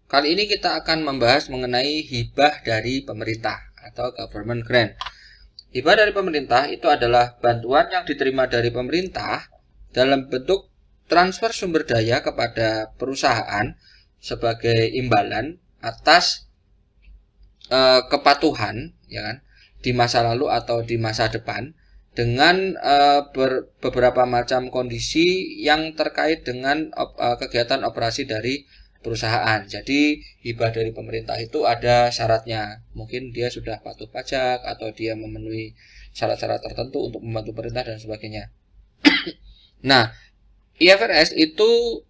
Kali ini kita akan membahas mengenai hibah dari pemerintah atau government grant. Hibah dari pemerintah itu adalah bantuan yang diterima dari pemerintah dalam bentuk transfer sumber daya kepada perusahaan sebagai imbalan atas kepatuhan, ya kan, di masa lalu atau di masa depan dengan beberapa macam kondisi yang terkait dengan kegiatan operasi dari perusahaan. Jadi hibah dari pemerintah itu ada syaratnya. Mungkin dia sudah patuh pajak atau dia memenuhi syarat-syarat tertentu untuk membantu pemerintah dan sebagainya. Nah, IFRS itu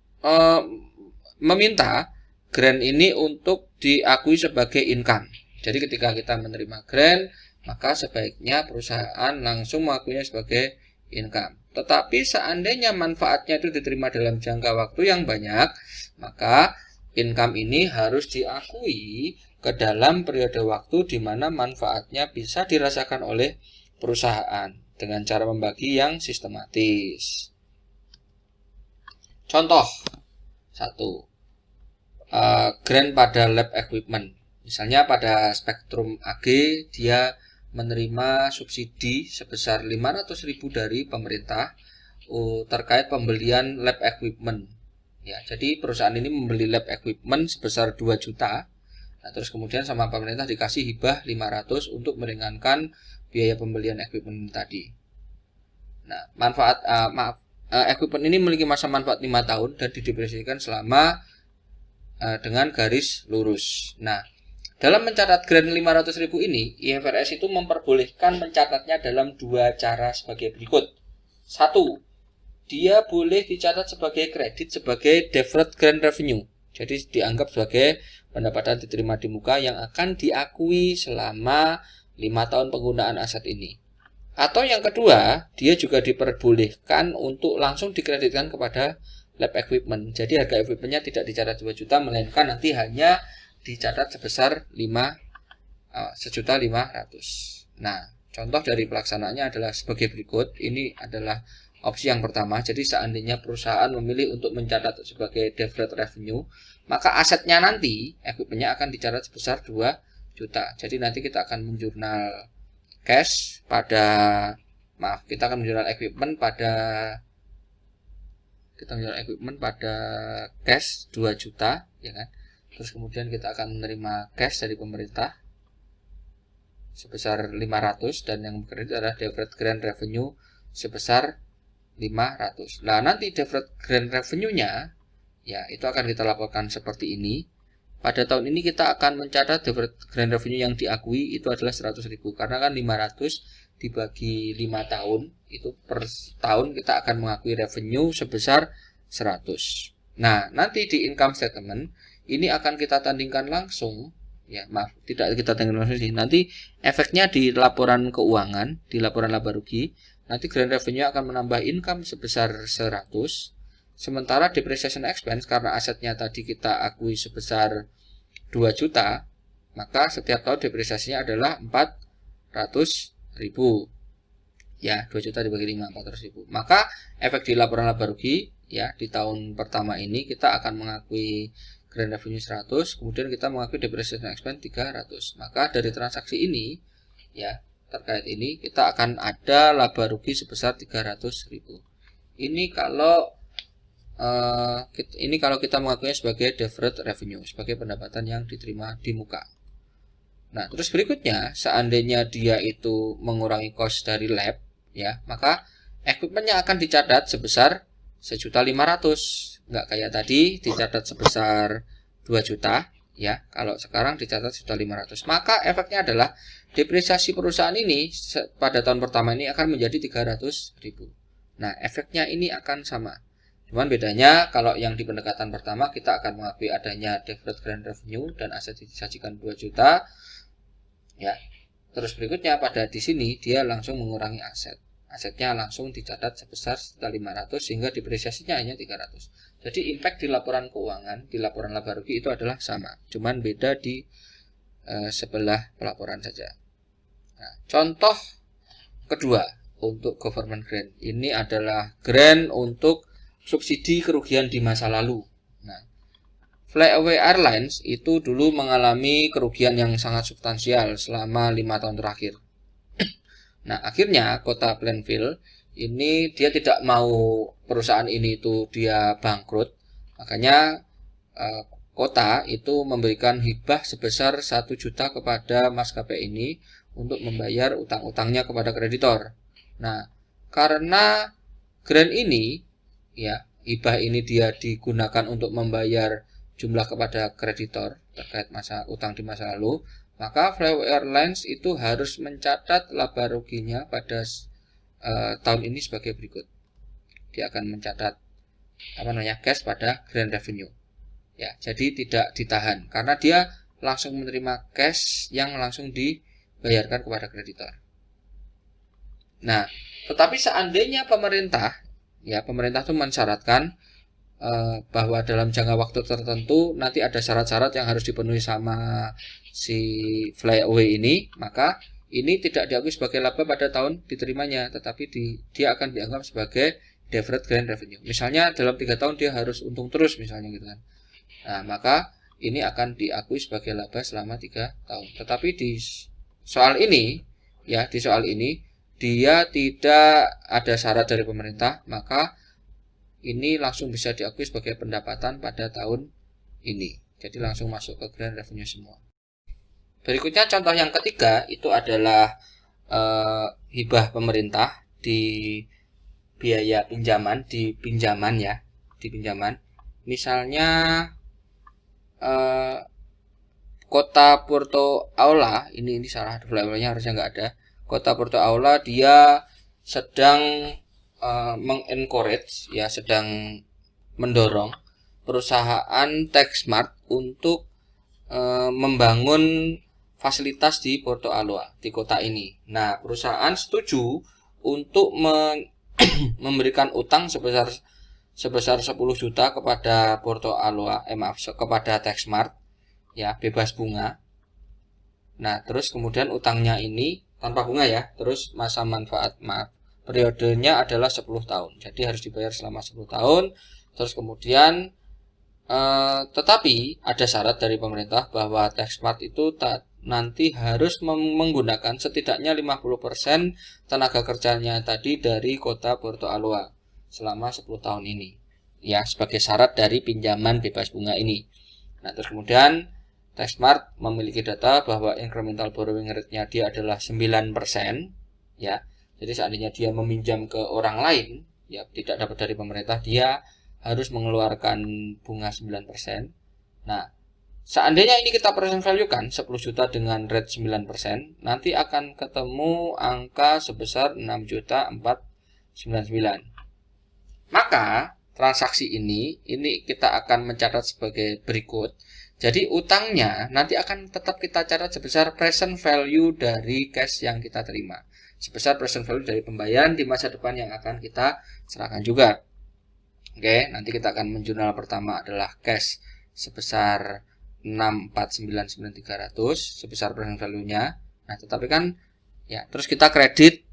meminta grant ini untuk diakui sebagai income. Jadi ketika kita menerima grant, maka sebaiknya perusahaan langsung mengakuinya sebagai income. Tetapi seandainya manfaatnya itu diterima dalam jangka waktu yang banyak, maka income ini harus diakui ke dalam periode waktu di mana manfaatnya bisa dirasakan oleh perusahaan dengan cara membagi yang sistematis. Contoh 1. Grant pada lab equipment. Misalnya pada Spektrum AG dia menerima subsidi sebesar 500.000 dari pemerintah terkait pembelian lab equipment. Ya, jadi perusahaan ini membeli lab equipment sebesar 2 juta. Nah, terus kemudian sama pemerintah dikasih hibah 500 untuk meringankan biaya pembelian equipment tadi. Nah, equipment ini memiliki masa manfaat 5 tahun dan didepresiasikan selama dengan garis lurus. Nah, dalam mencatat grant 500.000 ini, IFRS itu memperbolehkan mencatatnya dalam 2 cara sebagai berikut. 1. Dia boleh dicatat sebagai kredit sebagai deferred grant revenue. Jadi dianggap sebagai pendapatan diterima di muka yang akan diakui selama 5 tahun penggunaan aset ini. Atau yang kedua, dia juga diperbolehkan untuk langsung dikreditkan kepada lab equipment. Jadi harga equipmentnya tidak dicatat 2 juta, melainkan nanti hanya dicatat sebesar 1.500.000. Nah, contoh dari pelaksanaannya adalah sebagai berikut. Ini adalah opsi yang pertama. Jadi seandainya perusahaan memilih untuk mencatat sebagai deferred revenue, maka asetnya nanti equipmentnya akan dicatat sebesar 2 juta. Jadi nanti kita akan menjurnal cash pada kita akan menjurnal equipment pada cash 2 juta, ya kan? Terus kemudian kita akan menerima cash dari pemerintah sebesar 500 dan yang kredit adalah deferred grant revenue sebesar 500. Nah, nanti deferred grant revenue-nya ya itu akan kita laporkan seperti ini. Pada tahun ini kita akan mencatat deferred grant revenue yang diakui itu adalah 100.000 karena kan 500 dibagi 5 tahun itu per tahun kita akan mengakui revenue sebesar 100. Nah, nanti di income statement ini akan kita tandingkan langsung, ya maaf, tidak kita tandingkan langsung sih. Nanti efeknya di laporan keuangan, di laporan laba rugi, nanti grant revenue akan menambah income sebesar 100. Sementara depreciation expense karena asetnya tadi kita akui sebesar 2 juta, maka setiap tahun depresiasinya adalah 400.000. Ya, 2 juta dibagi 5, 400.000. Maka efek di laporan laba rugi ya di tahun pertama ini kita akan mengakui grant revenue 100, kemudian kita mengakui depreciation expense 300. Maka dari transaksi ini ya terkait ini kita akan ada laba rugi sebesar 300.000. Ini kalau kita mengakuinya sebagai deferred revenue, sebagai pendapatan yang diterima di muka. Nah, terus berikutnya, seandainya dia itu mengurangi cost dari lab, ya, maka equipmentnya akan dicatat sebesar 1.500.000. Nggak kayak tadi dicatat sebesar 2 juta, ya. Kalau sekarang dicatat 1.500.000. Maka efeknya adalah depresiasi perusahaan ini pada tahun pertama ini akan menjadi 300.000. Nah, efeknya ini akan sama. Cuman bedanya kalau yang di pendekatan pertama kita akan mengakui adanya deferred grant revenue dan aset disajikan 2 juta. Ya. Terus berikutnya pada di sini dia langsung mengurangi aset. Asetnya langsung dicatat sebesar 1.500 sehingga depresiasinya hanya 300. Jadi impact di laporan keuangan, di laporan laba rugi itu adalah sama. Cuman beda di sebelah pelaporan saja. Nah, contoh kedua untuk government grant. Ini adalah grant untuk subsidi kerugian di masa lalu. Nah, Flyaway Airlines itu dulu mengalami kerugian yang sangat substansial selama 5 tahun terakhir. Nah, akhirnya kota Plainville ini dia tidak mau perusahaan ini itu dia bangkrut. Makanya kota itu memberikan hibah sebesar 1 juta kepada maskapai ini untuk membayar utang-utangnya kepada kreditor. Nah, karena grant ini ya, hibah ini dia digunakan untuk membayar jumlah kepada kreditor terkait masa utang di masa lalu, maka Flyaway Airlines itu harus mencatat laba ruginya pada tahun ini sebagai berikut. Dia akan mencatat cash pada grand revenue. Ya, jadi tidak ditahan karena dia langsung menerima cash yang langsung dibayarkan kepada kreditor. Nah, tetapi seandainya pemerintah itu mensyaratkan bahwa dalam jangka waktu tertentu nanti ada syarat-syarat yang harus dipenuhi sama si Flyaway ini, maka ini tidak diakui sebagai laba pada tahun diterimanya, tetapi dia akan dianggap sebagai deferred grand revenue. Misalnya dalam 3 tahun dia harus untung terus misalnya gitu kan. Nah, maka ini akan diakui sebagai laba selama 3 tahun. Tetapi di soal ini dia tidak ada syarat dari pemerintah, maka ini langsung bisa diakui sebagai pendapatan pada tahun ini. Jadi langsung masuk ke grand revenue semua. Berikutnya contoh yang ketiga itu adalah hibah pemerintah di biaya pinjaman, di pinjaman. Misalnya kota Porto Aula, ini salah, flyaway-nya harusnya nggak ada. Kota Porto Aula dia sedang mengencourage, ya, sedang mendorong perusahaan Techsmart untuk membangun fasilitas di Porto Aula, di kota ini. Nah, perusahaan setuju untuk memberikan utang sebesar 10 juta kepada Porto Aula, kepada Techsmart, ya, bebas bunga. Nah, terus kemudian utangnya ini tanpa bunga ya, terus masa manfaat periodenya adalah 10 tahun. Jadi harus dibayar selama 10 tahun. Terus kemudian tetapi ada syarat dari pemerintah bahwa Techsmart itu nanti harus menggunakan setidaknya 50% tenaga kerjanya tadi dari kota Porto Aula selama 10 tahun ini. Ya, sebagai syarat dari pinjaman bebas bunga ini. Nah, terus kemudian Techsmart memiliki data bahwa incremental borrowing rate-nya dia adalah 9%, ya. Jadi seandainya dia meminjam ke orang lain, ya, tidak dapat dari pemerintah, dia harus mengeluarkan bunga 9%. Nah, seandainya ini kita present value kan 10 juta dengan rate 9%, nanti akan ketemu angka sebesar 6.499. Maka transaksi ini kita akan mencatat sebagai berikut. Jadi utangnya nanti akan tetap kita catat sebesar present value dari cash yang kita terima, sebesar present value dari pembayaran di masa depan yang akan kita serahkan juga. Oke, nanti kita akan menjurnal pertama adalah cash sebesar 649.300 sebesar present value-nya. Nah, tetapi kan ya, terus kita kredit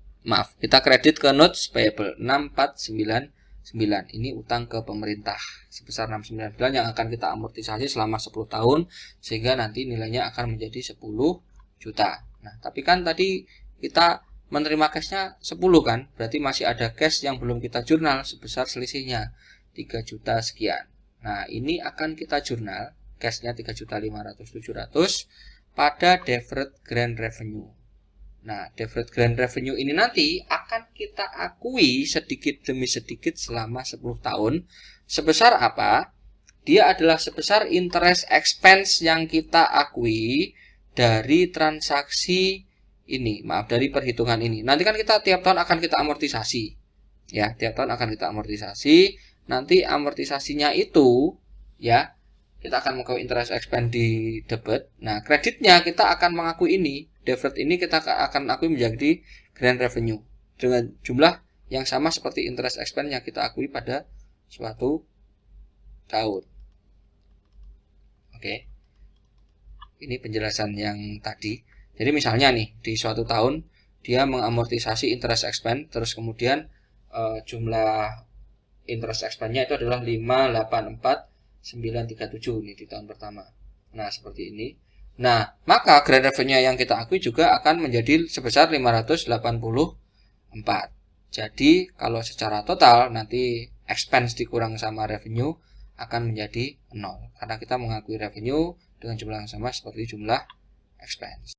ke notes payable 649. Ini utang ke pemerintah sebesar 699 yang akan kita amortisasi selama 10 tahun sehingga nanti nilainya akan menjadi 10 juta. Nah, tapi kan tadi kita menerima cashnya 10 kan, berarti masih ada cash yang belum kita jurnal sebesar selisihnya 3 juta sekian. Nah, ini akan kita jurnal cashnya 3.500.700 pada deferred grand revenue. Nah, deferred grand revenue ini nanti akan kita akui sedikit demi sedikit selama 10 tahun. Sebesar apa? Dia adalah sebesar interest expense yang kita akui dari transaksi ini, dari perhitungan ini. Nanti kan kita tiap tahun akan kita amortisasi. Ya, tiap tahun akan kita amortisasi. Nanti amortisasinya itu, ya, kita akan mengakui interest expense di debit. Nah, kreditnya kita akan mengakui ini. Deferred ini kita akan akui menjadi grand revenue dengan jumlah yang sama seperti interest expense yang kita akui pada suatu tahun. Oke. Ini penjelasan yang tadi. Jadi misalnya nih, di suatu tahun dia mengamortisasi interest expense, terus kemudian jumlah interest expense-nya itu adalah 584 937 nih di tahun pertama. Nah, seperti ini. Nah, maka grand revenue yang kita akui juga akan menjadi sebesar 584. Jadi, kalau secara total nanti expense dikurang sama revenue akan menjadi 0. Karena kita mengakui revenue dengan jumlah yang sama seperti jumlah expense.